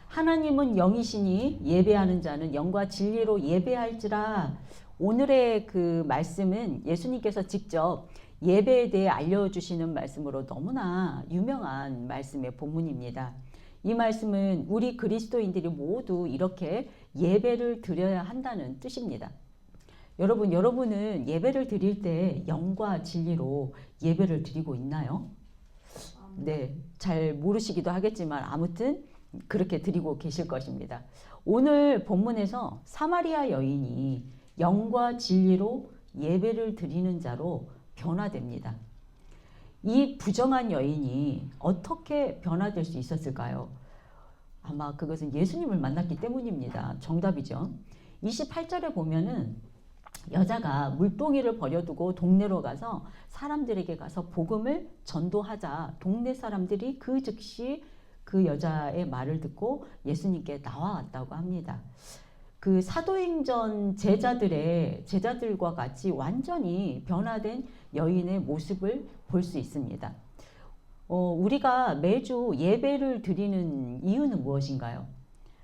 하나님은 영이시니 예배하는 자는 영과 진리로 예배할지라. 오늘의 그 말씀은 예수님께서 직접 예배에 대해 알려주시는 말씀으로 너무나 유명한 말씀의 본문입니다. 이 말씀은 우리 그리스도인들이 모두 이렇게 예배를 드려야 한다는 뜻입니다. 여러분은 예배를 드릴 때 영과 진리로 예배를 드리고 있나요? 네, 잘 모르시기도 하겠지만 아무튼 그렇게 드리고 계실 것입니다. 오늘 본문에서 사마리아 여인이 영과 진리로 예배를 드리는 자로 변화됩니다. 이 부정한 여인이 어떻게 변화될 수 있었을까요? 아마 그것은 예수님을 만났기 때문입니다. 정답이죠. 28절에 보면은 여자가 물동이를 버려두고 동네로 가서 사람들에게 가서 복음을 전도하자 동네 사람들이 그 즉시 그 여자의 말을 듣고 예수님께 나와왔다고 합니다. 그 사도행전 제자들과 같이 완전히 변화된 여인의 모습을 볼 수 있습니다. 우리가 매주 예배를 드리는 이유는 무엇인가요?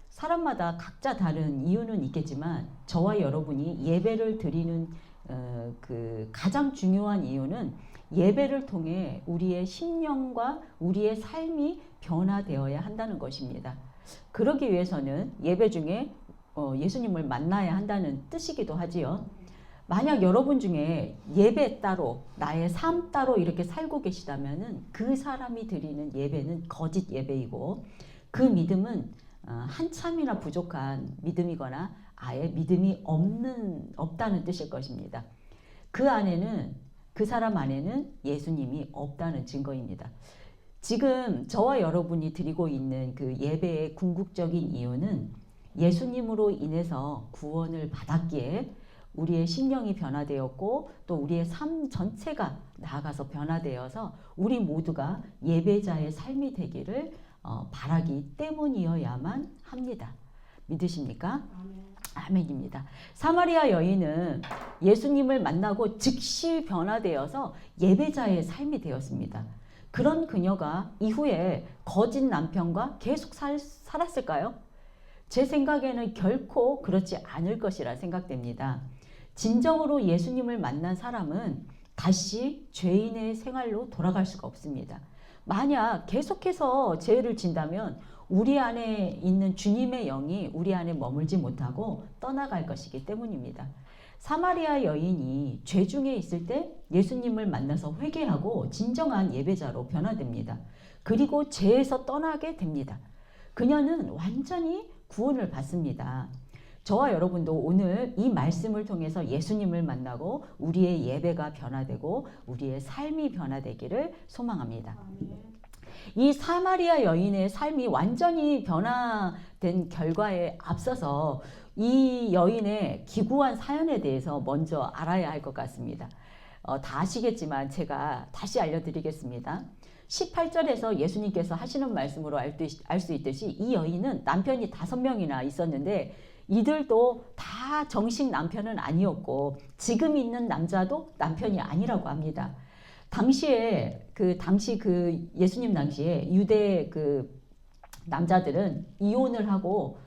사람마다 각자 다른 이유는 있겠지만 저와 여러분이 예배를 드리는 그 가장 중요한 이유는 예배를 통해 우리의 심령과 우리의 삶이 변화되어야 한다는 것입니다. 그러기 위해서는 예배 중에 예수님을 만나야 한다는 뜻이기도 하지요. 만약 여러분 중에 예배 따로 나의 삶 따로 이렇게 살고 계시다면 그 사람이 드리는 예배는 거짓 예배이고 그 믿음은 한참이나 부족한 믿음이거나 아예 믿음이 없다는 뜻일 것입니다. 그 사람 안에는 예수님이 없다는 증거입니다. 지금 저와 여러분이 드리고 있는 그 예배의 궁극적인 이유는 예수님으로 인해서 구원을 받았기에 우리의 심령이 변화되었고 또 우리의 삶 전체가 나아가서 변화되어서 우리 모두가 예배자의 삶이 되기를 바라기 때문이어야만 합니다. 믿으십니까? 아멘입니다. 사마리아 여인은 예수님을 만나고 즉시 변화되어서 예배자의 삶이 되었습니다. 그런 그녀가 이후에 거짓 남편과 계속 살았을까요? 제 생각에는 결코 그렇지 않을 것이라 생각됩니다. 진정으로 예수님을 만난 사람은 다시 죄인의 생활로 돌아갈 수가 없습니다. 만약 계속해서 죄를 진다면 우리 안에 있는 주님의 영이 우리 안에 머물지 못하고 떠나갈 것이기 때문입니다. 사마리아 여인이 죄 중에 있을 때 예수님을 만나서 회개하고 진정한 예배자로 변화됩니다. 그리고 죄에서 떠나게 됩니다. 그녀는 완전히 구원을 받습니다. 저와 여러분도 오늘 이 말씀을 통해서 예수님을 만나고 우리의 예배가 변화되고 우리의 삶이 변화되기를 소망합니다. 이 사마리아 여인의 삶이 완전히 변화된 결과에 앞서서 이 여인의 기구한 사연에 대해서 먼저 알아야 할 것 같습니다. 다 아시겠지만 제가 다시 알려드리겠습니다. 18절에서 예수님께서 하시는 말씀으로 알 수 있듯이 이 여인은 남편이 5명이나 있었는데 이들도 다 정식 남편은 아니었고 지금 있는 남자도 남편이 아니라고 합니다. 당시 예수님 당시에 유대 그 남자들은 이혼을 하고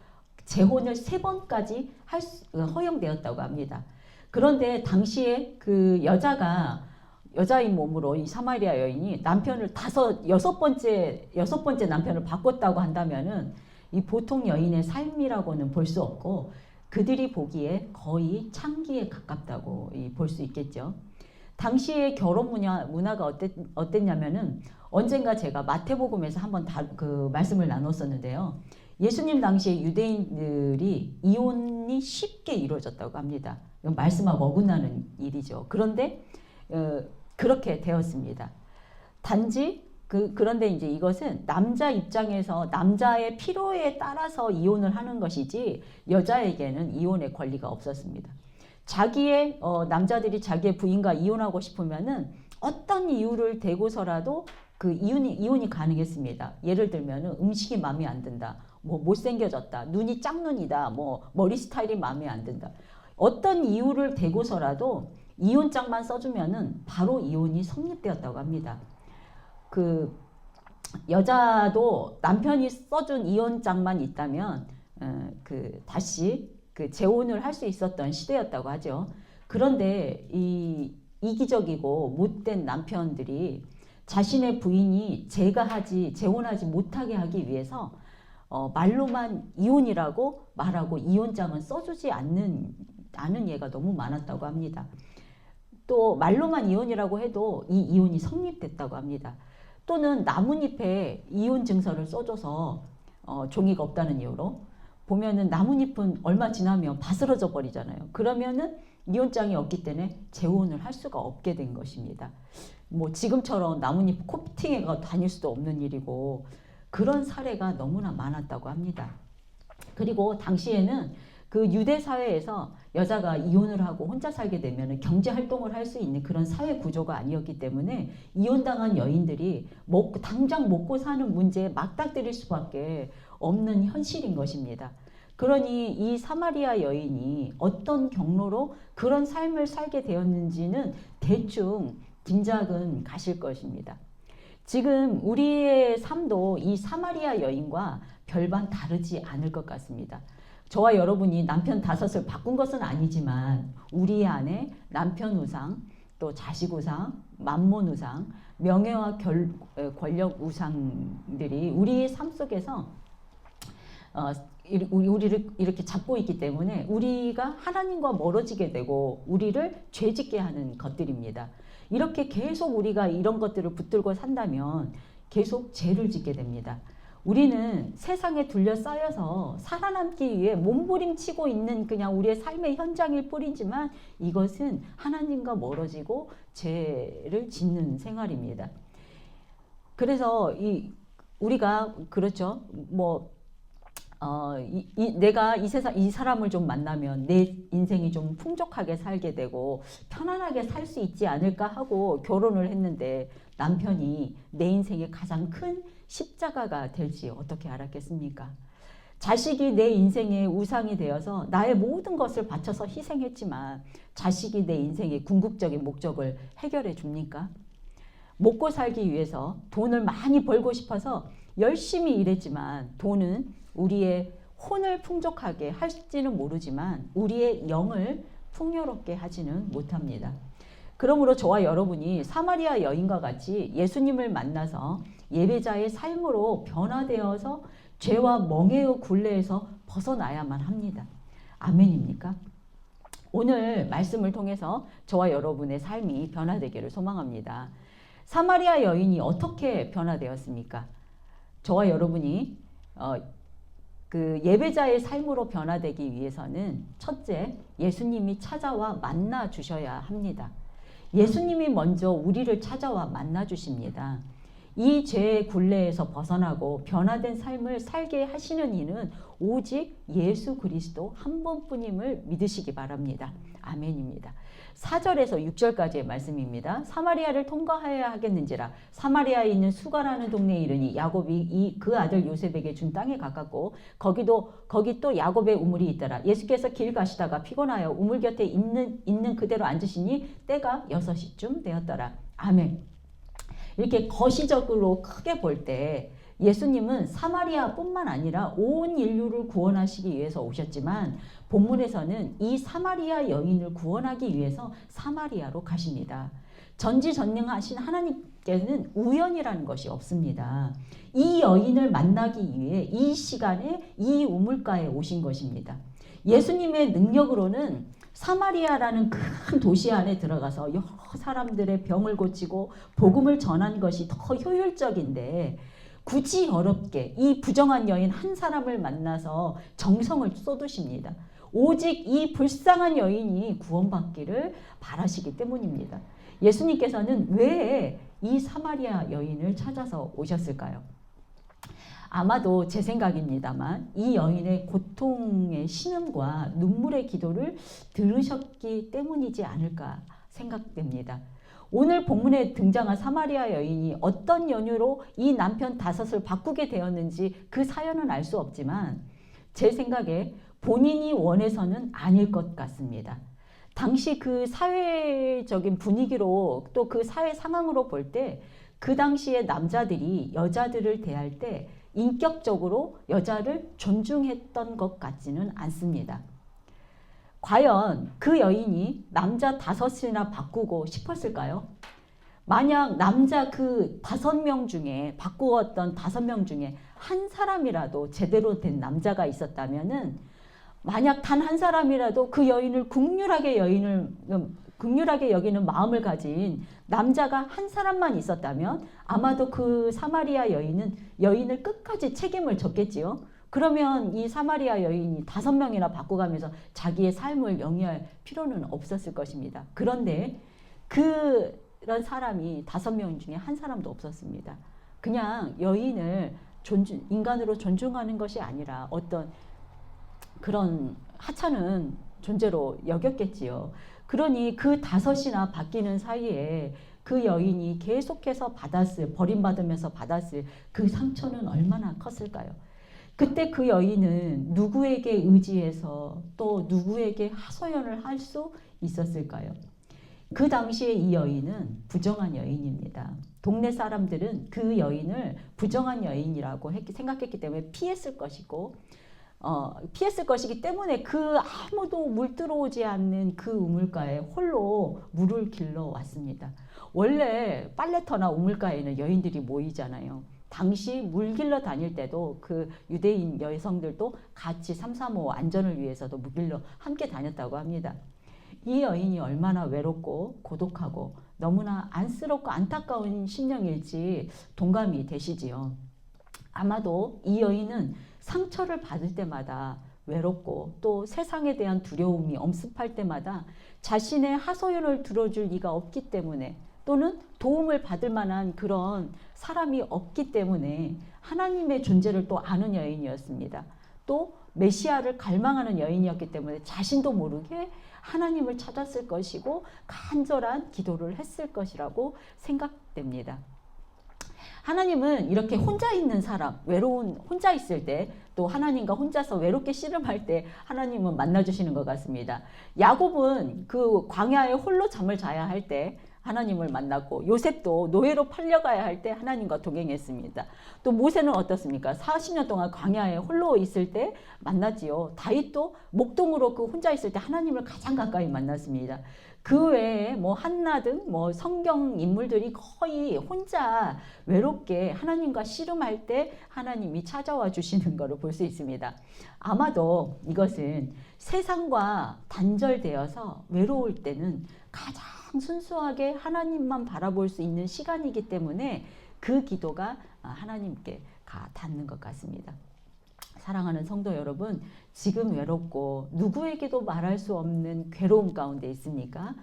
재혼을 3번까지 허용되었다고 합니다. 그런데 당시에 그 여자인 몸으로 이 사마리아 여인이 남편을 6번째 남편을 바꿨다고 한다면은 이 보통 여인의 삶이라고는 볼 수 없고 그들이 보기에 거의 창기에 가깝다고 볼 수 있겠죠. 당시의 결혼 문화가 어땠냐면은 언젠가 제가 마태복음에서 한번 그 말씀을 나눴었는데요. 예수님 당시에 유대인들이 이혼이 쉽게 이루어졌다고 합니다. 말씀하고 어긋나는 일이죠. 그런데 그렇게 되었습니다. 단지 그런데 이제 이것은 남자 입장에서 남자의 필요에 따라서 이혼을 하는 것이지 여자에게는 이혼의 권리가 없었습니다. 남자들이 자기의 부인과 이혼하고 싶으면은 어떤 이유를 대고서라도 그 이혼이 가능했습니다. 예를 들면은 음식이 마음에 안 든다, 뭐 못생겨졌다, 눈이 짝눈이다, 뭐 머리 스타일이 마음에 안 든다. 어떤 이유를 대고서라도 이혼장만 써주면은 바로 이혼이 성립되었다고 합니다. 여자도 남편이 써준 이혼장만 있다면 다시 그 재혼을 할 수 있었던 시대였다고 하죠. 그런데 이 이기적이고 못된 남편들이 자신의 부인이 재혼하지 못하게 하기 위해서 말로만 이혼이라고 말하고 이혼장은 써주지 않은 예가 너무 많았다고 합니다. 또 말로만 이혼이라고 해도 이 이혼이 성립됐다고 합니다. 또는 나뭇잎에 이혼 증서를 써줘서 종이가 없다는 이유로 보면은 나뭇잎은 얼마 지나면 바스러져 버리잖아요. 그러면은 이혼장이 없기 때문에 재혼을 할 수가 없게 된 것입니다. 뭐 지금처럼 나뭇잎 코팅해가 다닐 수도 없는 일이고 그런 사례가 너무나 많았다고 합니다. 그리고 당시에는 그 유대 사회에서 여자가 이혼을 하고 혼자 살게 되면 경제 활동을 할 수 있는 그런 사회 구조가 아니었기 때문에 이혼당한 여인들이 당장 먹고 사는 문제에 맞닥뜨릴 수밖에 없는 현실인 것입니다. 그러니 이 사마리아 여인이 어떤 경로로 그런 삶을 살게 되었는지는 대충 짐작은 가실 것입니다. 지금 우리의 삶도 이 사마리아 여인과 별반 다르지 않을 것 같습니다. 저와 여러분이 남편 5을 바꾼 것은 아니지만 우리 안에 남편 우상, 또 자식 우상, 만몬 우상, 명예와 권력 우상들이 우리의 삶 속에서 우리를 이렇게 잡고 있기 때문에 우리가 하나님과 멀어지게 되고 우리를 죄짓게 하는 것들입니다. 이렇게 계속 우리가 이런 것들을 붙들고 산다면 계속 죄를 짓게 됩니다. 우리는 세상에 둘러싸여서 살아남기 위해 몸부림치고 있는 그냥 우리의 삶의 현장일 뿐이지만 이것은 하나님과 멀어지고 죄를 짓는 생활입니다. 그래서 우리가 그렇죠. 내가 이 사람을 좀 만나면 내 인생이 좀 풍족하게 살게 되고 편안하게 살 수 있지 않을까 하고 결혼을 했는데 남편이 내 인생의 가장 큰 십자가가 될지 어떻게 알았겠습니까? 자식이 내 인생의 우상이 되어서 나의 모든 것을 바쳐서 희생했지만 자식이 내 인생의 궁극적인 목적을 해결해 줍니까? 먹고 살기 위해서 돈을 많이 벌고 싶어서 열심히 일했지만 돈은 우리의 혼을 풍족하게 할지는 모르지만 우리의 영을 풍요롭게 하지는 못합니다. 그러므로 저와 여러분이 사마리아 여인과 같이 예수님을 만나서 예배자의 삶으로 변화되어서 죄와 멍에의 굴레에서 벗어나야만 합니다. 아멘입니까? 오늘 말씀을 통해서 저와 여러분의 삶이 변화되기를 소망합니다. 사마리아 여인이 어떻게 변화되었습니까? 저와 여러분이 그 예배자의 삶으로 변화되기 위해서는 첫째, 예수님이 찾아와 만나 주셔야 합니다. 예수님이 먼저 우리를 찾아와 만나 주십니다. 이 죄의 굴레에서 벗어나고 변화된 삶을 살게 하시는 이는 오직 예수 그리스도 한 분뿐임을 믿으시기 바랍니다. 아멘입니다. 4절에서 6절까지의 말씀입니다. 사마리아를 통과해야 하겠는지라 사마리아에 있는 수가라는 동네에 이르니 야곱이 그 아들 요셉에게 준 땅에 가깝고 거기 또 야곱의 우물이 있더라. 예수께서 길 가시다가 피곤하여 우물 곁에 있는 그대로 앉으시니 때가 6시쯤 되었더라. 아멘. 이렇게 거시적으로 크게 볼 때 예수님은 사마리아뿐만 아니라 온 인류를 구원하시기 위해서 오셨지만 본문에서는 이 사마리아 여인을 구원하기 위해서 사마리아로 가십니다. 전지전능하신 하나님께는 우연이라는 것이 없습니다. 이 여인을 만나기 위해 이 시간에 이 우물가에 오신 것입니다. 예수님의 능력으로는 사마리아라는 큰 도시 안에 들어가서 여러 사람들의 병을 고치고 복음을 전한 것이 더 효율적인데 굳이 어렵게 이 부정한 여인 한 사람을 만나서 정성을 쏟으십니다. 오직 이 불쌍한 여인이 구원받기를 바라시기 때문입니다. 예수님께서는 왜 이 사마리아 여인을 찾아서 오셨을까요? 아마도 제 생각입니다만 이 여인의 고통의 신음과 눈물의 기도를 들으셨기 때문이지 않을까 생각됩니다. 오늘 본문에 등장한 사마리아 여인이 어떤 연유로 이 남편 5을 바꾸게 되었는지 그 사연은 알 수 없지만 제 생각에 본인이 원해서는 아닐 것 같습니다. 당시 그 사회적인 분위기로 또 그 사회 상황으로 볼 때 그 당시에 남자들이 여자들을 대할 때 인격적으로 여자를 존중했던 것 같지는 않습니다. 과연 그 여인이 남자 5이나 바꾸고 싶었을까요? 만약 남자 그 5명 중에 바꾸었던 5명 중에 한 사람이라도 제대로 된 남자가 있었다면은 만약 단 한 사람이라도 그 여인을 국률하게 여기는 마음을 가진 남자가 한 사람만 있었다면 아마도 그 사마리아 여인을 끝까지 책임을 졌겠지요. 그러면 이 사마리아 여인이 5명이나 바꿔가면서 자기의 삶을 영위할 필요는 없었을 것입니다. 그런데 그런 사람이 5명 중에 한 사람도 없었습니다. 그냥 여인을 인간으로 존중하는 것이 아니라 어떤 그런 하찮은 존재로 여겼겠지요. 그러니 그 5이나 바뀌는 사이에 그 여인이 계속해서 버림받으면서 받았을 그 상처는 얼마나 컸을까요? 그때 그 여인은 누구에게 의지해서 또 누구에게 하소연을 할 수 있었을까요? 그 당시에 이 여인은 부정한 여인입니다. 동네 사람들은 그 여인을 부정한 여인이라고 생각했기 때문에 피했을 것이기 때문에 그 아무도 물 들어오지 않는 그 우물가에 홀로 물을 길러 왔습니다. 원래 빨래터나 우물가에는 여인들이 모이잖아요. 당시 물 길러 다닐 때도 그 유대인 여성들도 같이 335 안전을 위해서도 물 길러 함께 다녔다고 합니다. 이 여인이 얼마나 외롭고 고독하고 너무나 안쓰럽고 안타까운 심령일지 동감이 되시지요. 아마도 이 여인은 상처를 받을 때마다 외롭고 또 세상에 대한 두려움이 엄습할 때마다 자신의 하소연을 들어줄 이가 없기 때문에 또는 도움을 받을 만한 그런 사람이 없기 때문에 하나님의 존재를 또 아는 여인이었습니다. 또 메시아를 갈망하는 여인이었기 때문에 자신도 모르게 하나님을 찾았을 것이고 간절한 기도를 했을 것이라고 생각됩니다. 하나님은 이렇게 혼자 있는 사람, 혼자 있을 때 또 하나님과 혼자서 외롭게 씨름할 때 하나님은 만나주시는 것 같습니다. 야곱은 그 광야에 홀로 잠을 자야 할 때 하나님을 만났고 요셉도 노예로 팔려가야 할 때 하나님과 동행했습니다. 또 모세는 어떻습니까? 40년 동안 광야에 홀로 있을 때 만났지요. 다윗도 목동으로 그 혼자 있을 때 하나님을 가장 가까이 만났습니다. 그 외에 한나 등 성경 인물들이 거의 혼자 외롭게 하나님과 씨름할 때 하나님이 찾아와 주시는 것을 볼 수 있습니다. 아마도 이것은 세상과 단절되어서 외로울 때는 가장 순수하게 하나님만 바라볼 수 있는 시간이기 때문에 그 기도가 하나님께 닿는 것 같습니다. 사랑하는 성도 여러분, 지금 외롭고 누구에게도 말할 수 없는 괴로움 가운데 있습니까?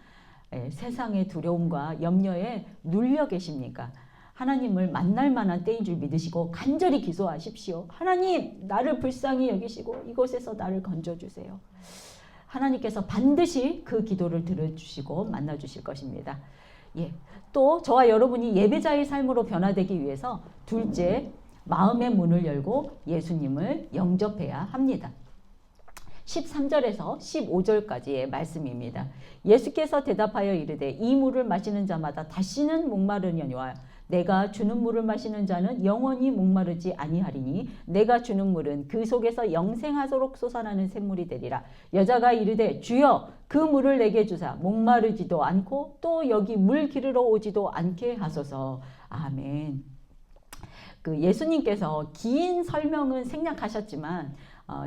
세상의 두려움과 염려에 눌려 계십니까? 하나님을 만날 만한 때인 줄 믿으시고 간절히 기도하십시오. 하나님, 나를 불쌍히 여기시고 이곳에서 나를 건져주세요. 하나님께서 반드시 그 기도를 들어주시고 만나주실 것입니다. 또 저와 여러분이 예배자의 삶으로 변화되기 위해서 둘째, 마음의 문을 열고 예수님을 영접해야 합니다. 13절에서 15절까지의 말씀입니다. 예수께서 대답하여 이르되 이 물을 마시는 자마다 다시는 목마르려니와 내가 주는 물을 마시는 자는 영원히 목마르지 아니하리니 내가 주는 물은 그 속에서 영생하도록 솟아나는 샘물이 되리라. 여자가 이르되 주여 그 물을 내게 주사 목마르지도 않고 또 여기 물 기르러 오지도 않게 하소서. 아멘. 예수님께서 긴 설명은 생략하셨지만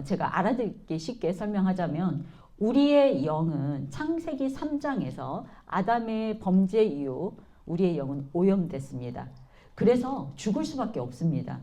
제가 알아듣기 쉽게 설명하자면 우리의 영은 창세기 3장에서 아담의 범죄 이후 우리의 영은 오염됐습니다. 그래서 죽을 수밖에 없습니다.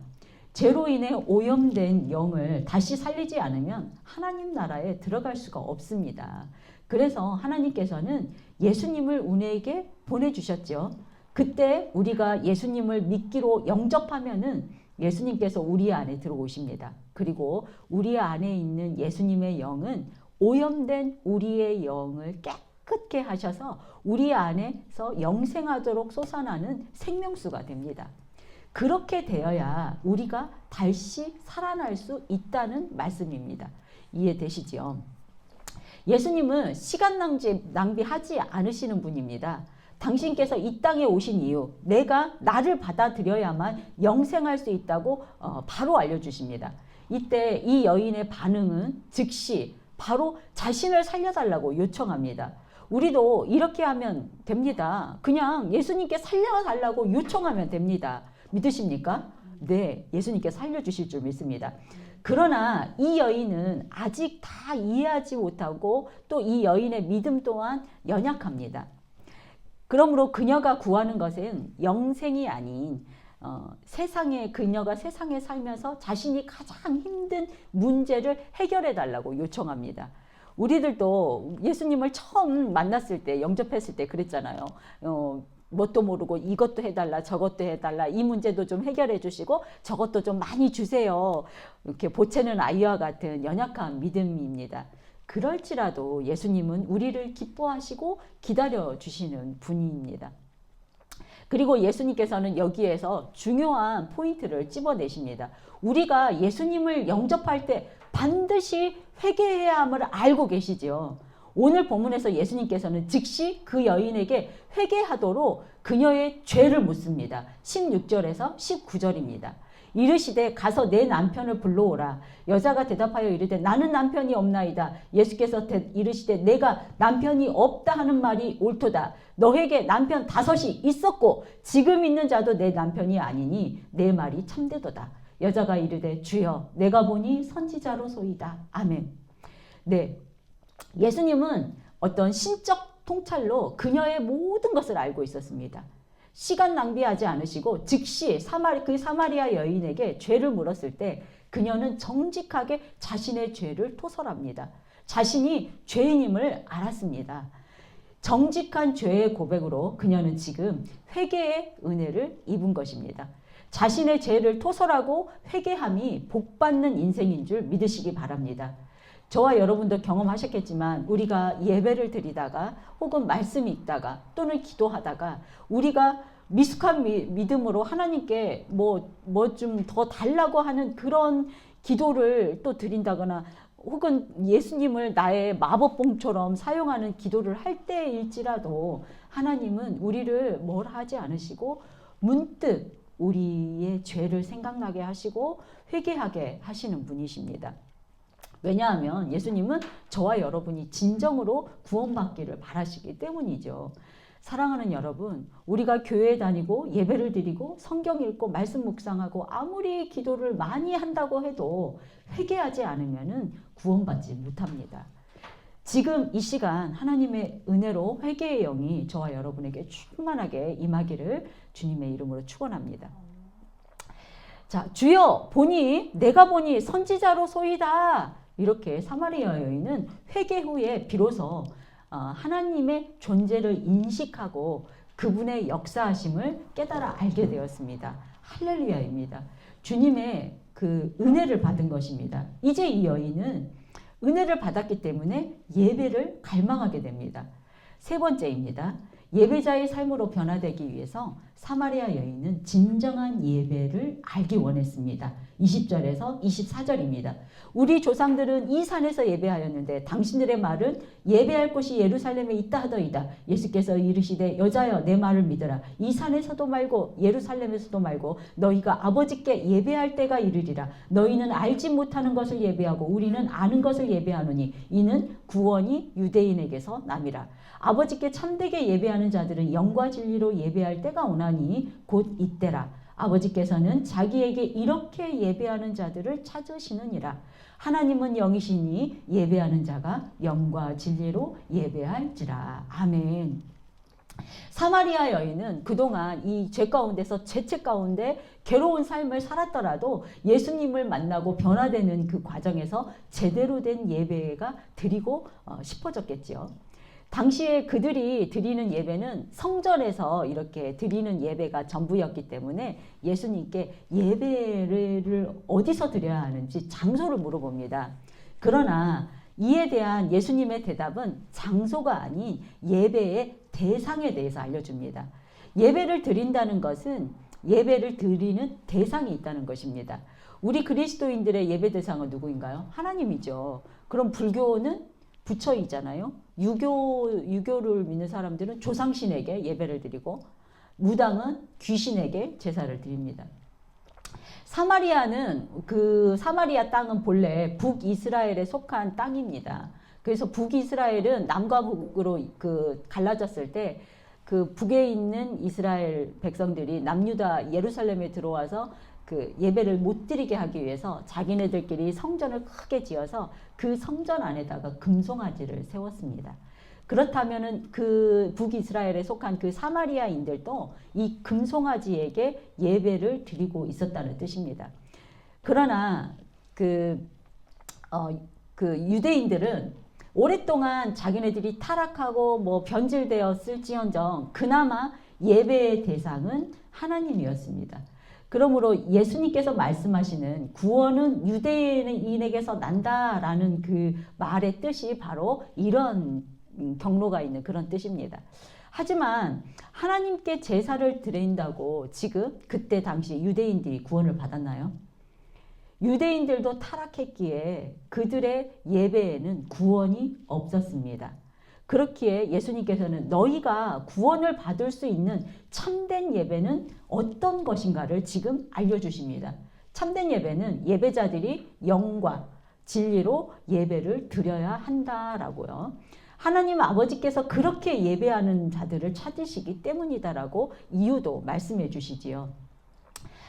죄로 인해 오염된 영을 다시 살리지 않으면 하나님 나라에 들어갈 수가 없습니다. 그래서 하나님께서는 예수님을 우리에게 보내주셨죠. 그때 우리가 예수님을 믿기로 영접하면은 예수님께서 우리 안에 들어오십니다. 그리고 우리 안에 있는 예수님의 영은 오염된 우리의 영을 깨끗게 하셔서 우리 안에서 영생하도록 솟아나는 생명수가 됩니다. 그렇게 되어야 우리가 다시 살아날 수 있다는 말씀입니다. 이해되시죠? 예수님은 시간 낭비하지 않으시는 분입니다. 당신께서 이 땅에 오신 이유, 내가 나를 받아들여야만 영생할 수 있다고 바로 알려주십니다. 이때 이 여인의 반응은 즉시 바로 자신을 살려달라고 요청합니다. 우리도 이렇게 하면 됩니다. 그냥 예수님께 살려달라고 요청하면 됩니다. 믿으십니까? 네, 예수님께 살려주실 줄 믿습니다. 그러나 이 여인은 아직 다 이해하지 못하고 또 이 여인의 믿음 또한 연약합니다. 그러므로 그녀가 구하는 것은 영생이 아닌 그녀가 세상에 살면서 자신이 가장 힘든 문제를 해결해 달라고 요청합니다. 우리들도 예수님을 처음 만났을 때, 영접했을 때 그랬잖아요. 뭣도 모르고 이것도 해달라, 저것도 해달라, 이 문제도 좀 해결해 주시고 저것도 좀 많이 주세요. 이렇게 보채는 아이와 같은 연약한 믿음입니다. 그럴지라도 예수님은 우리를 기뻐하시고 기다려 주시는 분입니다. 그리고 예수님께서는 여기에서 중요한 포인트를 찝어내십니다. 우리가 예수님을 영접할 때 반드시 회개해야 함을 알고 계시죠. 오늘 본문에서 예수님께서는 즉시 그 여인에게 회개하도록 그녀의 죄를 묻습니다. 16절에서 19절입니다. 이르시되 가서 내 남편을 불러오라. 여자가 대답하여 이르되 나는 남편이 없나이다. 예수께서 이르시되 내가 남편이 없다 하는 말이 옳도다. 너에게 남편 5이 있었고 지금 있는 자도 내 남편이 아니니 내 말이 참되도다. 여자가 이르되 주여 내가 보니 선지자로소이다. 아멘. 네, 예수님은 어떤 신적 통찰로 그녀의 모든 것을 알고 있었습니다. 시간 낭비하지 않으시고 즉시 그 사마리아 여인에게 죄를 물었을 때 그녀는 정직하게 자신의 죄를 토설합니다. 자신이 죄인임을 알았습니다. 정직한 죄의 고백으로 그녀는 지금 회개의 은혜를 입은 것입니다. 자신의 죄를 토설하고 회개함이 복받는 인생인 줄 믿으시기 바랍니다. 저와 여러분도 경험하셨겠지만 우리가 예배를 드리다가 혹은 말씀 읽다가 또는 기도하다가 우리가 미숙한 믿음으로 하나님께 뭐 좀 더 달라고 하는 그런 기도를 또 드린다거나 혹은 예수님을 나의 마법봉처럼 사용하는 기도를 할 때일지라도 하나님은 우리를 뭘 하지 않으시고 문득 우리의 죄를 생각나게 하시고 회개하게 하시는 분이십니다. 왜냐하면 예수님은 저와 여러분이 진정으로 구원받기를 바라시기 때문이죠. 사랑하는 여러분, 우리가 교회에 다니고 예배를 드리고 성경 읽고 말씀 묵상하고 아무리 기도를 많이 한다고 해도 회개하지 않으면 구원받지 못합니다. 지금 이 시간 하나님의 은혜로 회개의 영이 저와 여러분에게 충만하게 임하기를 주님의 이름으로 축원합니다. 자, 주여 내가 보니 선지자로소이다. 이렇게 사마리아 여인은 회개 후에 비로소 하나님의 존재를 인식하고 그분의 역사하심을 깨달아 알게 되었습니다. 할렐루야입니다. 주님의 그 은혜를 받은 것입니다. 이제 이 여인은 은혜를 받았기 때문에 예배를 갈망하게 됩니다. 세 번째입니다. 예배자의 삶으로 변화되기 위해서 사마리아 여인은 진정한 예배를 알기 원했습니다. 20절에서 24절입니다. 우리 조상들은 이 산에서 예배하였는데 당신들의 말은 예배할 곳이 예루살렘에 있다 하더이다. 예수께서 이르시되 여자여 내 말을 믿으라. 이 산에서도 말고 예루살렘에서도 말고 너희가 아버지께 예배할 때가 이르리라. 너희는 알지 못하는 것을 예배하고 우리는 아는 것을 예배하노니 이는 구원이 유대인에게서 남이라. 아버지께 참되게 예배하는 자들은 영과 진리로 예배할 때가 오나니 곧 이때라. 아버지께서는 자기에게 이렇게 예배하는 자들을 찾으시느니라. 하나님은 영이시니 예배하는 자가 영과 진리로 예배할지라. 아멘. 사마리아 여인은 그동안 이 죄 가운데서 죄책 가운데 괴로운 삶을 살았더라도 예수님을 만나고 변화되는 그 과정에서 제대로 된 예배가 드리고 싶어졌겠지요. 당시에 그들이 드리는 예배는 성전에서 이렇게 드리는 예배가 전부였기 때문에 예수님께 예배를 어디서 드려야 하는지 장소를 물어봅니다. 그러나 이에 대한 예수님의 대답은 장소가 아닌 예배의 대상에 대해서 알려줍니다. 예배를 드린다는 것은 예배를 드리는 대상이 있다는 것입니다. 우리 그리스도인들의 예배 대상은 누구인가요? 하나님이죠. 그럼 불교는 부처이잖아요. 유교를 믿는 사람들은 조상신에게 예배를 드리고 무당은 귀신에게 제사를 드립니다. 사마리아 땅은 본래 북이스라엘에 속한 땅입니다. 그래서 북이스라엘은 남과 북으로 갈라졌을 때 그 북에 있는 이스라엘 백성들이 남유다 예루살렘에 들어와서 그 예배를 못 드리게 하기 위해서 자기네들끼리 성전을 크게 지어서 그 성전 안에다가 금송아지를 세웠습니다. 그렇다면은 그 북이스라엘에 속한 그 사마리아인들도 이 금송아지에게 예배를 드리고 있었다는 뜻입니다. 그러나 그 유대인들은 오랫동안 자기네들이 타락하고 뭐 변질되었을지언정 그나마 예배의 대상은 하나님이었습니다. 그러므로 예수님께서 말씀하시는 구원은 유대인에게서 난다라는 그 말의 뜻이 바로 이런 경로가 있는 그런 뜻입니다. 하지만 하나님께 제사를 드린다고 지금 그때 당시 유대인들이 구원을 받았나요? 유대인들도 타락했기에 그들의 예배에는 구원이 없었습니다. 그렇기에 예수님께서는 너희가 구원을 받을 수 있는 참된 예배는 어떤 것인가를 지금 알려주십니다. 참된 예배는 예배자들이 영과 진리로 예배를 드려야 한다라고요. 하나님 아버지께서 그렇게 예배하는 자들을 찾으시기 때문이다라고 이유도 말씀해 주시지요.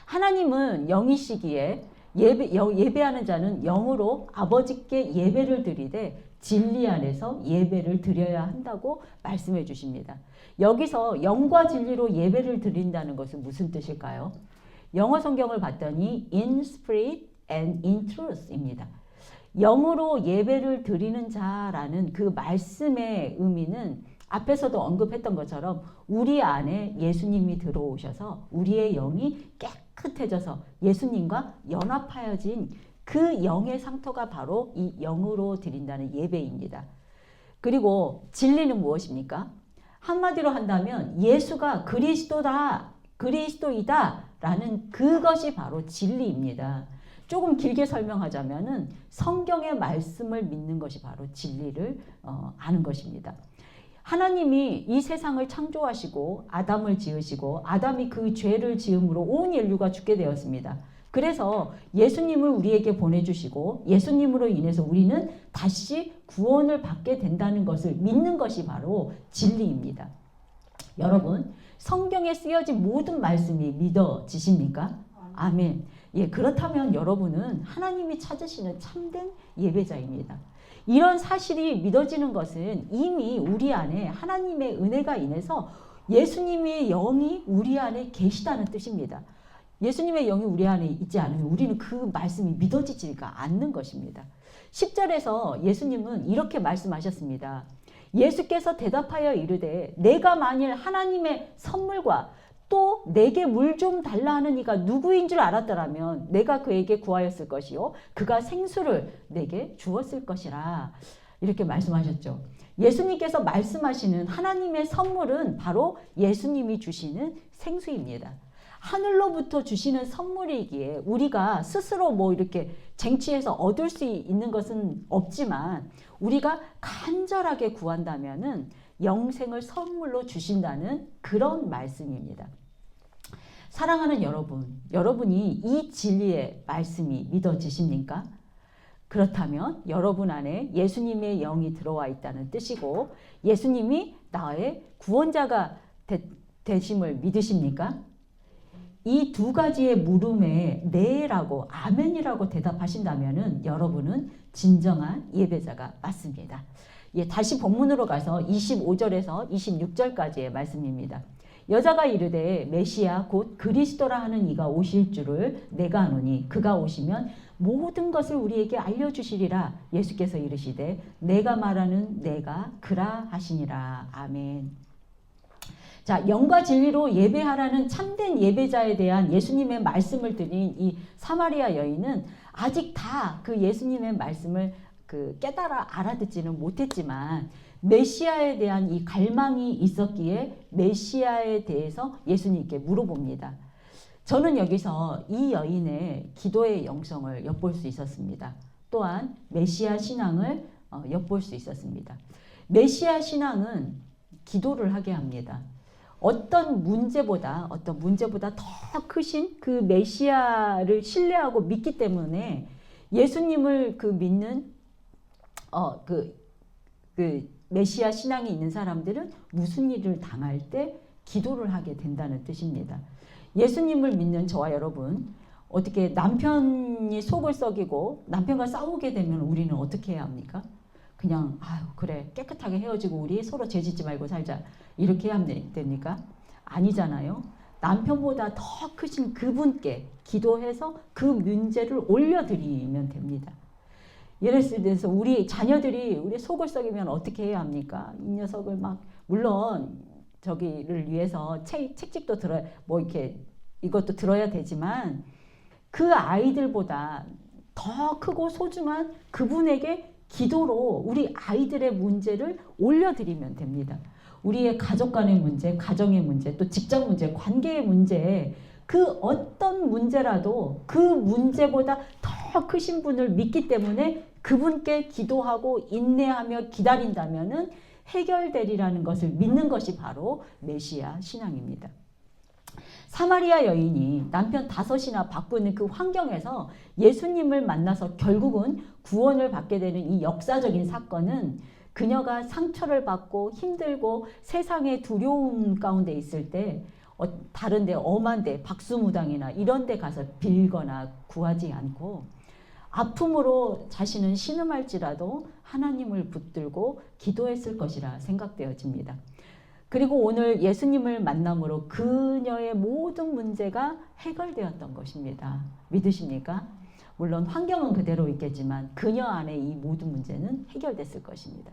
하나님은 영이시기에 예배하는 자는 영으로 아버지께 예배를 드리되 진리 안에서 예배를 드려야 한다고 말씀해 주십니다. 여기서 영과 진리로 예배를 드린다는 것은 무슨 뜻일까요? 영어 성경을 봤더니 in spirit and in truth입니다. 영으로 예배를 드리는 자라는 그 말씀의 의미는 앞에서도 언급했던 것처럼 우리 안에 예수님이 들어오셔서 우리의 영이 깨끗해져서 예수님과 연합하여진 그 영의 상토가 바로 이 영으로 드린다는 예배입니다. 그리고 진리는 무엇입니까? 한마디로 한다면 예수가 그리스도이다 라는 그것이 바로 진리입니다. 조금 길게 설명하자면은 성경의 말씀을 믿는 것이 바로 진리를 아는 것입니다. 하나님이 이 세상을 창조하시고 아담을 지으시고 아담이 그 죄를 지음으로 온 인류가 죽게 되었습니다. 그래서 예수님을 우리에게 보내주시고 예수님으로 인해서 우리는 다시 구원을 받게 된다는 것을 믿는 것이 바로 진리입니다. 여러분, 성경에 쓰여진 모든 말씀이 믿어지십니까? 아멘. 예, 그렇다면 여러분은 하나님이 찾으시는 참된 예배자입니다. 이런 사실이 믿어지는 것은 이미 우리 안에 하나님의 은혜가 인해서 예수님의 영이 우리 안에 계시다는 뜻입니다. 예수님의 영이 우리 안에 있지 않으면 우리는 그 말씀이 믿어지지가 않는 것입니다. 10절에서 예수님은 이렇게 말씀하셨습니다. 예수께서 대답하여 이르되 내가 만일 하나님의 선물과 또 내게 물 좀 달라 하는 이가 누구인 줄 알았더라면 내가 그에게 구하였을 것이요 그가 생수를 내게 주었을 것이라 이렇게 말씀하셨죠. 예수님께서 말씀하시는 하나님의 선물은 바로 예수님이 주시는 생수입니다. 하늘로부터 주시는 선물이기에 우리가 스스로 뭐 이렇게 쟁취해서 얻을 수 있는 것은 없지만 우리가 간절하게 구한다면은 영생을 선물로 주신다는 그런 말씀입니다. 사랑하는 여러분, 여러분이 이 진리의 말씀이 믿어지십니까? 그렇다면 여러분 안에 예수님의 영이 들어와 있다는 뜻이고 예수님이 나의 구원자가 되심을 믿으십니까? 이 두 가지의 물음에 네라고 아멘이라고 대답하신다면 여러분은 진정한 예배자가 맞습니다. 예, 다시 본문으로 가서 25절에서 26절까지의 말씀입니다. 여자가 이르되 메시아 곧 그리스도라 하는 이가 오실 줄을 내가 아노니 그가 오시면 모든 것을 우리에게 알려주시리라. 예수께서 이르시되 내가 말하는 내가 그라 하시니라. 아멘. 자, 영과 진리로 예배하라는 참된 예배자에 대한 예수님의 말씀을 드린 이 사마리아 여인은 아직 다 그 예수님의 말씀을 깨달아 알아듣지는 못했지만 메시아에 대한 이 갈망이 있었기에 메시아에 대해서 예수님께 물어봅니다. 저는 여기서 이 여인의 기도의 영성을 엿볼 수 있었습니다. 또한 메시아 신앙을 엿볼 수 있었습니다. 메시아 신앙은 기도를 하게 합니다. 어떤 문제보다 더 크신 그 메시아를 신뢰하고 믿기 때문에 예수님을 믿는 그 메시아 신앙이 있는 사람들은 무슨 일을 당할 때 기도를 하게 된다는 뜻입니다. 예수님을 믿는 저와 여러분, 어떻게 남편이 속을 썩이고 남편과 싸우게 되면 우리는 어떻게 해야 합니까? 그냥 아유 그래 깨끗하게 헤어지고 우리 서로 죄짓지 말고 살자 이렇게 하면 됩니까? 아니잖아요. 남편보다 더 크신 그분께 기도해서 그 문제를 올려드리면 됩니다. 예를 들어서 우리 자녀들이 우리 속을 썩이면 어떻게 해야 합니까? 이 녀석을 막 물론 저기를 위해서 책찍도 들어야 뭐 이렇게 이것도 들어야 되지만 그 아이들보다 더 크고 소중한 그분에게 기도로 우리 아이들의 문제를 올려드리면 됩니다. 우리의 가족 간의 문제, 가정의 문제, 또 직장 문제, 관계의 문제, 그 어떤 문제라도 그 문제보다 더 크신 분을 믿기 때문에 그분께 기도하고 인내하며 기다린다면은 해결되리라는 것을 믿는 것이 바로 메시아 신앙입니다. 사마리아 여인이 남편 5이나 바꾸는 그 환경에서 예수님을 만나서 결국은 구원을 받게 되는 이 역사적인 사건은 그녀가 상처를 받고 힘들고 세상의 두려움 가운데 있을 때 다른 데 엄한 데 박수무당이나 이런 데 가서 빌거나 구하지 않고 아픔으로 자신은 신음할지라도 하나님을 붙들고 기도했을 것이라 생각되어집니다. 그리고 오늘 예수님을 만남으로 그녀의 모든 문제가 해결되었던 것입니다. 믿으십니까? 물론 환경은 그대로 있겠지만 그녀 안에 이 모든 문제는 해결됐을 것입니다.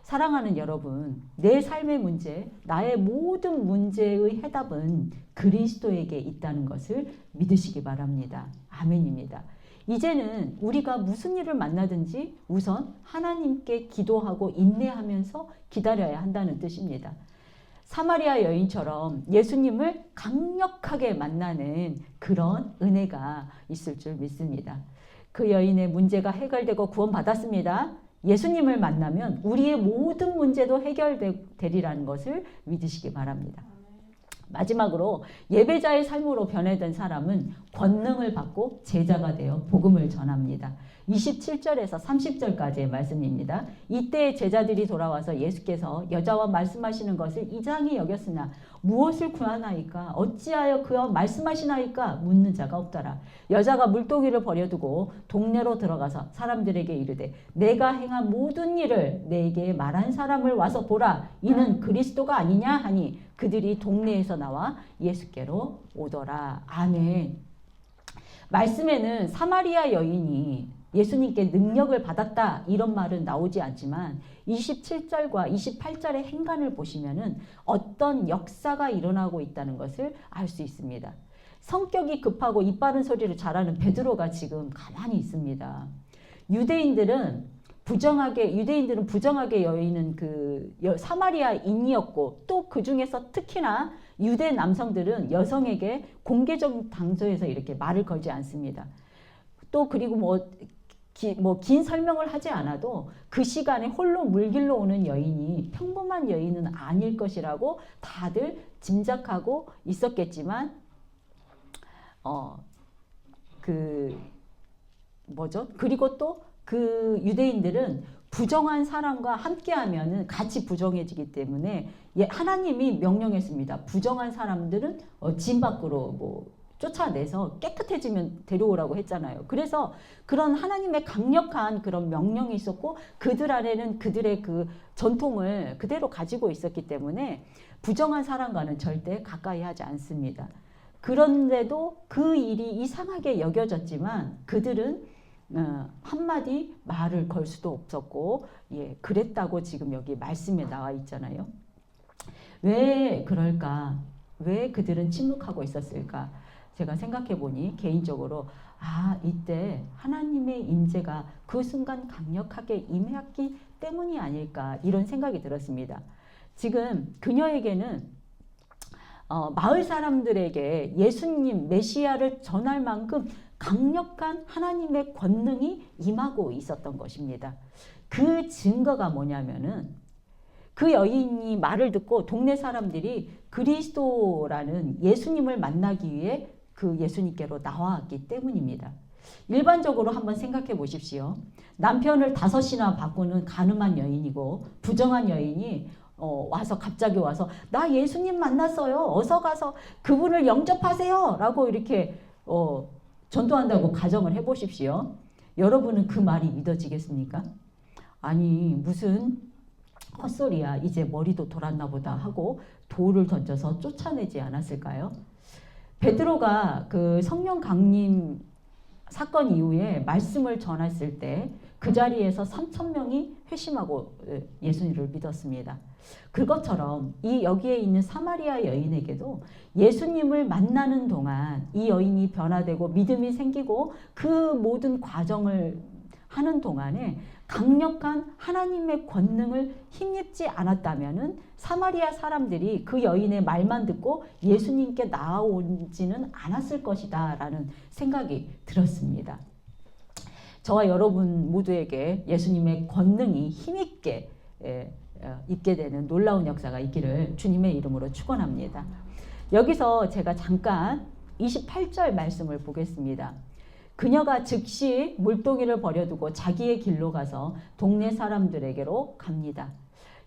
사랑하는 여러분, 내 삶의 문제, 나의 모든 문제의 해답은 그리스도에게 있다는 것을 믿으시기 바랍니다. 아멘입니다. 이제는 우리가 무슨 일을 만나든지 우선 하나님께 기도하고 인내하면서 기다려야 한다는 뜻입니다. 사마리아 여인처럼 예수님을 강력하게 만나는 그런 은혜가 있을 줄 믿습니다. 그 여인의 문제가 해결되고 구원받았습니다. 예수님을 만나면 우리의 모든 문제도 해결되리라는 것을 믿으시기 바랍니다. 마지막으로 예배자의 삶으로 변해된 사람은 권능을 받고 제자가 되어 복음을 전합니다. 27절에서 30절까지의 말씀입니다. 이때 제자들이 돌아와서 예수께서 여자와 말씀하시는 것을 이상히 여겼으나 무엇을 구하나이까? 어찌하여 그와 말씀하시나이까? 묻는 자가 없더라. 여자가 물동이를 버려두고 동네로 들어가서 사람들에게 이르되 내가 행한 모든 일을 내게 말한 사람을 와서 보라. 이는 그리스도가 아니냐 하니 그들이 동네에서 나와 예수께로 오더라. 아멘. 말씀에는 사마리아 여인이 예수님께 능력을 받았다 이런 말은 나오지 않지만 27절과 28절의 행간을 보시면은 어떤 역사가 일어나고 있다는 것을 알 수 있습니다. 성격이 급하고 입 바른 소리를 잘하는 베드로가 지금 가만히 있습니다. 유대인들은 부정하게 여기는 그 사마리아인이었고 또 그 중에서 특히나 유대 남성들은 여성에게 공개적인 장소에서 이렇게 말을 걸지 않습니다. 또 그리고 긴 설명을 하지 않아도 그 시간에 홀로 물길로 오는 여인이 평범한 여인은 아닐 것이라고 다들 짐작하고 있었겠지만 그리고 또 그 유대인들은 부정한 사람과 함께하면은 같이 부정해지기 때문에 하나님이 명령했습니다. 부정한 사람들은 진 밖으로 쫓아내서 깨끗해지면 데려오라고 했잖아요. 그래서 그런 하나님의 강력한 그런 명령이 있었고 그들 안에는 그들의 그 전통을 그대로 가지고 있었기 때문에 부정한 사람과는 절대 가까이 하지 않습니다. 그런데도 그 일이 이상하게 여겨졌지만 그들은 한마디 말을 걸 수도 없었고 그랬다고 지금 여기 말씀에 나와 있잖아요. 왜 그럴까? 왜 그들은 침묵하고 있었을까? 제가 생각해 보니 개인적으로 이때 하나님의 임재가 그 순간 강력하게 임했기 때문이 아닐까 이런 생각이 들었습니다. 지금 그녀에게는 마을 사람들에게 예수님 메시아를 전할 만큼 강력한 하나님의 권능이 임하고 있었던 것입니다. 그 증거가 뭐냐면은 그 여인이 말을 듣고 동네 사람들이 그리스도라는 예수님을 만나기 위해 그 예수님께로 나왔기 때문입니다. 일반적으로 한번 생각해 보십시오. 남편을 5이나 바꾸는 간음한 여인이고 부정한 여인이 갑자기 와서 나 예수님 만났어요. 어서 가서 그분을 영접하세요. 라고 이렇게 전도한다고 가정을 해보십시오. 여러분은 그 말이 믿어지겠습니까? 아니 무슨 헛소리야. 이제 머리도 돌았나 보다 하고 돌을 던져서 쫓아내지 않았을까요? 베드로가 그 성령 강림 사건 이후에 말씀을 전했을 때 그 자리에서 3,000명이 회심하고 예수님을 믿었습니다. 그것처럼 여기에 있는 사마리아 여인에게도 예수님을 만나는 동안 이 여인이 변화되고 믿음이 생기고 그 모든 과정을 하는 동안에 강력한 하나님의 권능을 힘입지 않았다면은 사마리아 사람들이 그 여인의 말만 듣고 예수님께 나아오지는 않았을 것이다 라는 생각이 들었습니다. 저와 여러분 모두에게 예수님의 권능이 힘있게 있게 되는 놀라운 역사가 있기를 주님의 이름으로 축원합니다. 여기서 제가 잠깐 28절 말씀을 보겠습니다. 그녀가 즉시 물동이를 버려두고 자기의 길로 가서 동네 사람들에게로 갑니다.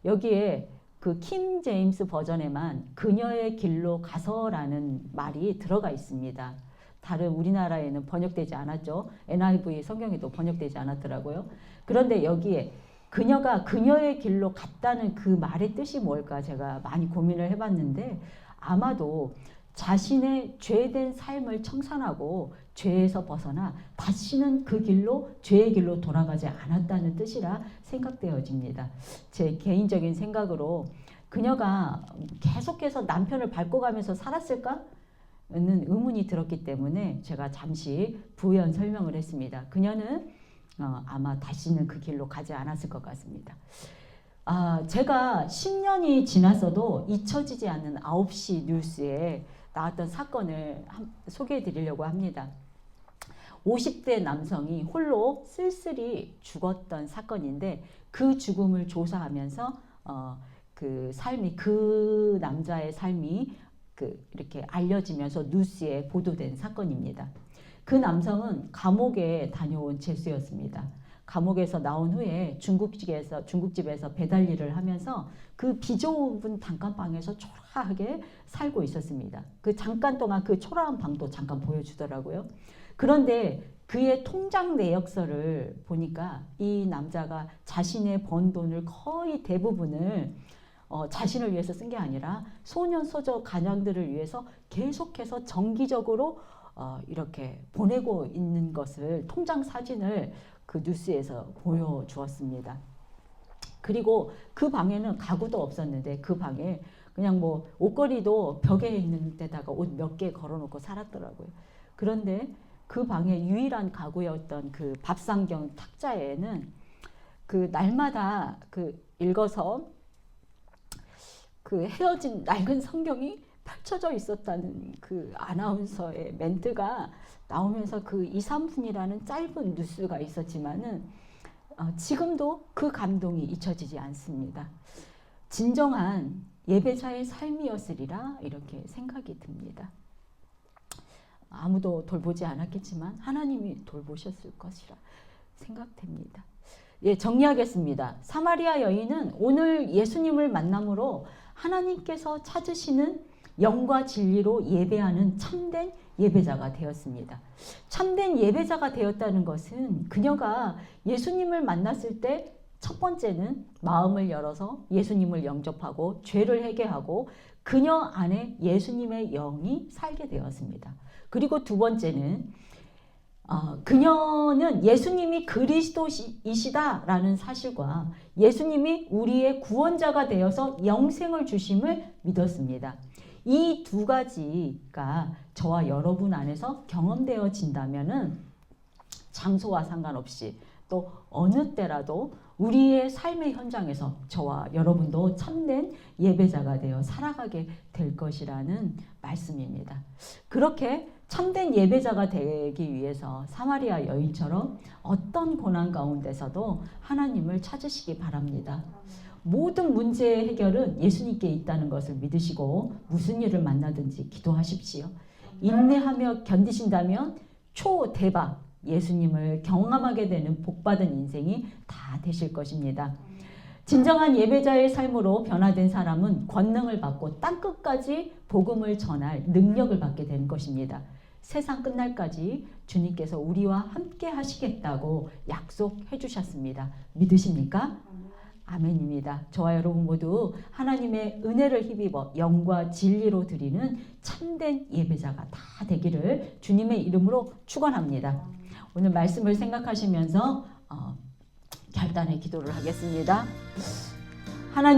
여기에 그 킹 제임스 버전에만 그녀의 길로 가서라는 말이 들어가 있습니다. 다른 우리나라에는 번역되지 않았죠. NIV 성경에도 번역되지 않았더라고요. 그런데 여기에 그녀가 그녀의 길로 갔다는 그 말의 뜻이 뭘까 제가 많이 고민을 해봤는데 아마도 자신의 죄된 삶을 청산하고 죄에서 벗어나 다시는 그 길로 죄의 길로 돌아가지 않았다는 뜻이라 생각되어집니다. 제 개인적인 생각으로 그녀가 계속해서 남편을 밟고 가면서 살았을까? 는 의문이 들었기 때문에 제가 잠시 부연 설명을 했습니다. 그녀는 아마 다시는 그 길로 가지 않았을 것 같습니다. 제가 10년이 지났어도 잊혀지지 않는 9시 뉴스에 나왔던 사건을 소개해 드리려고 합니다. 50대 남성이 홀로 쓸쓸히 죽었던 사건인데 그 죽음을 조사하면서 그 남자의 삶이 이렇게 알려지면서 뉴스에 보도된 사건입니다. 그 남성은 감옥에 다녀온 죄수였습니다. 감옥에서 나온 후에 중국집에서 배달 일을 하면서 그 비좁은 단칸방에서 초라하게 살고 있었습니다. 그 잠깐 동안 그 초라한 방도 잠깐 보여주더라고요. 그런데 그의 통장 내역서를 보니까 이 남자가 자신의 번 돈을 거의 대부분을 자신을 위해서 쓴 게 아니라 소년 소저 가장들을 위해서 계속해서 정기적으로 이렇게 보내고 있는 것을 통장 사진을 그 뉴스에서 보여주었습니다. 그리고 그 방에는 가구도 없었는데 그 방에 그냥 뭐 옷걸이도 벽에 있는 데다가 옷 몇 개 걸어놓고 살았더라고요. 그런데 그 방의 유일한 가구였던 그 밥상경 탁자에는 그 날마다 읽어서 그 헤어진 낡은 성경이 펼쳐져 있었다는 그 아나운서의 멘트가 나오면서 그 2, 3분이라는 짧은 뉴스가 있었지만은 지금도 그 감동이 잊혀지지 않습니다. 진정한 예배자의 삶이었으리라 이렇게 생각이 듭니다. 아무도 돌보지 않았겠지만 하나님이 돌보셨을 것이라 생각됩니다. 정리하겠습니다. 사마리아 여인은 오늘 예수님을 만남으로 하나님께서 찾으시는 영과 진리로 예배하는 참된 예배자가 되었습니다. 참된 예배자가 되었다는 것은 그녀가 예수님을 만났을 때 첫 번째는 마음을 열어서 예수님을 영접하고 죄를 회개하고 그녀 안에 예수님의 영이 살게 되었습니다. 그리고 두 번째는 그녀는 예수님이 그리스도이시다라는 사실과 예수님이 우리의 구원자가 되어서 영생을 주심을 믿었습니다. 이 두 가지가 저와 여러분 안에서 경험되어진다면은 장소와 상관없이 또 어느 때라도 우리의 삶의 현장에서 저와 여러분도 참된 예배자가 되어 살아가게 될 것이라는 말씀입니다. 그렇게 참된 예배자가 되기 위해서 사마리아 여인처럼 어떤 고난 가운데서도 하나님을 찾으시기 바랍니다. 모든 문제의 해결은 예수님께 있다는 것을 믿으시고 무슨 일을 만나든지 기도하십시오. 인내하며 견디신다면 초대박 예수님을 경험하게 되는 복받은 인생이 다 되실 것입니다. 진정한 예배자의 삶으로 변화된 사람은 권능을 받고 땅끝까지 복음을 전할 능력을 받게 되는 것입니다. 세상 끝날까지 주님께서 우리와 함께 하시겠다고 약속해 주셨습니다. 믿으십니까? 아멘입니다. 저와 여러분 모두 하나님의 은혜를 힘입어 영과 진리로 드리는 참된 예배자가 다 되기를 주님의 이름으로 축원합니다. 오늘 말씀을 생각하시면서 결단의 기도를 하겠습니다. 하나님